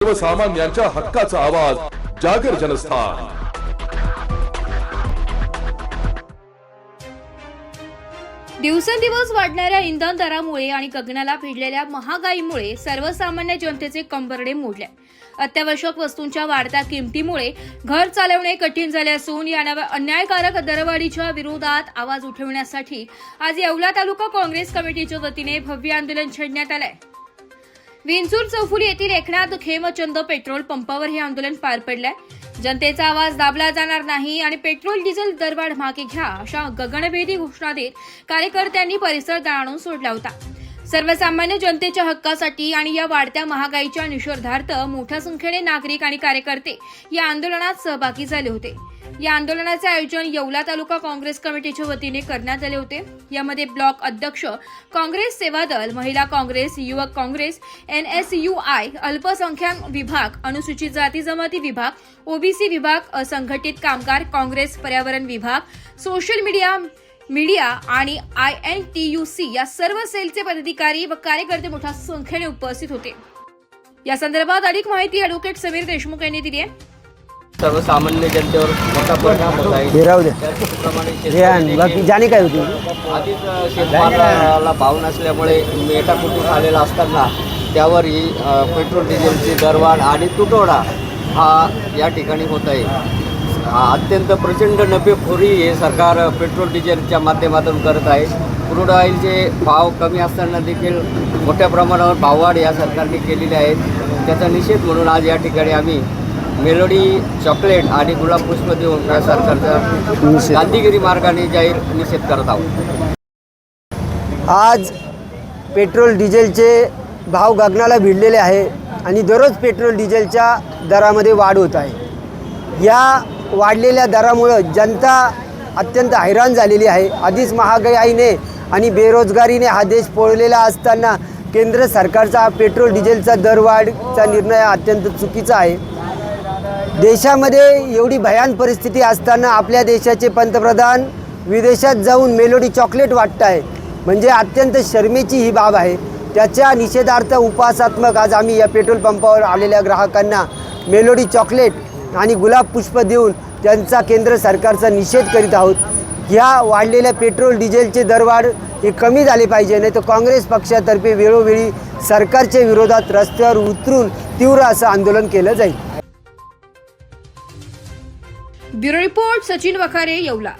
सर्वसामान्यांच्या हक्काचा आवाज जागर जनस्थान। दिवसेंदिवस वाढणाऱ्या इंधन दरामुळे आणि गगनाला भिडलेल्या महागाईमुळे सर्वसामान्य जनतेचे कंबरडे मोडले। अत्यावश्यक वस्तूंच्या वाढत्या किमतीमुळे घर चालवणे कठीण झाले असून या अन्यायकारक दरवाढीच्या विरोधात आवाज उठवण्यासाठी आज येवला तालुका काँग्रेस कमिटीच्या वतीने भव्य आंदोलन छेडण्यात आले। विंचूर चौफुली येथील एकनाथ खेमचंद पेट्रोल पंपावर हे आंदोलन पार पडले। जनतेचा आवाज दाबला जाणार नाही आणि पेट्रोल डिझेल दरवाढ मागे घ्या अशा गगनभेदी घोषणा देत कार्यकर्त्यांनी परिसर दणाणून सोडला होता। सर्वसामान्य जनतेच्या हक्कासाठी आणि या वाढत्या महागाईच्या निषेधार्थ मोठ्या संख्येने नागरिक आणि कार्यकर्ते या आंदोलनात सहभागी झाले होते। या आंदोलनाचे आयोजन येवला तालुका काँग्रेस कमिटीच्या वतीने करण्यात आले होते। यामध्ये ब्लॉक अध्यक्ष, काँग्रेस सेवा दल, महिला काँग्रेस, युवक काँग्रेस, NSUI, अल्पसंख्याक विभाग, अनुसूचित जाती जमाती विभाग, ओबीसी विभाग, असंघटित कामगार काँग्रेस, पर्यावरण विभाग, सोशल मीडिया आणि INTUC या सर्व सेलचे पदाधिकारी व कार्यकर्ते मोठ्या संख्येने उपस्थित होते। या संदर्भात अधिक माहिती ॲडव्होकेट समीर देशमुख यांनी दिली आहे। सर्वसामान्य जनतेवर मोठा परिणाम होत आहे। जाणे काय होती आधीच शेतमालाला भाव नसल्यामुळे मेटाकुटीस आलेला असताना त्यावर ही पेट्रोल डिझेलची दरवाढ आणि तुटवडा हा या ठिकाणी होत आहे। अत्यंत प्रचंड नफेखोरी हे सरकार पेट्रोल डिझेलच्या माध्यमातून करत आहे। क्रूड ऑइलचे भाव कमी असताना देखील मोठ्या प्रमाणावर भाववाढ या सरकारने केलेली आहे। त्याचा निषेध म्हणून आज या ठिकाणी आम्ही मेलोडी चॉकलेट आणि गुलाब पुष्प देऊन या सरकारचा गांधीगिरी मार्गाने जाहीर निषेध करत आहोत। आज पेट्रोल डिझेलचे भाव गगनाला भिडलेले आहे आणि दररोज पेट्रोल डिझेलच्या दरामध्ये वाढ होत आहे। या वाढलेल्या दरामुळं जनता अत्यंत हैराण झालेली आहे। आधीच महागाईने आणि बेरोजगारीने हा देश पोळलेला असताना केंद्र सरकारचा पेट्रोल डिझेलचा दरवाढचा निर्णय अत्यंत चुकीचा आहे। देशामध्ये एवढी भयान परिस्थिती असताना आपल्या देशाचे पंतप्रधान विदेशात जाऊन मेलोडी चॉकलेट वाटत आहे, म्हणजे अत्यंत शर्मेची ही बाब आहे। त्याच्या निषेधार्थ उपवासात्मक आज आम्ही या पेट्रोल पंपावर आलेल्या ग्राहकांना मेलोडी चॉकलेट आणि गुलाब पुष्प देऊन त्यांचा केंद्र सरकारचा निषेध करीत आहोत। ह्या वाढलेल्या पेट्रोल डिझेलचे दरवाढ हे कमी झाले पाहिजे, नाही तर काँग्रेस पक्षातर्फे वेळोवेळी सरकारच्या विरोधात रस्त्यावर उतरून तीव्र असं आंदोलन केलं जाईल। Bureau report Sachin Wakhare, Yeola.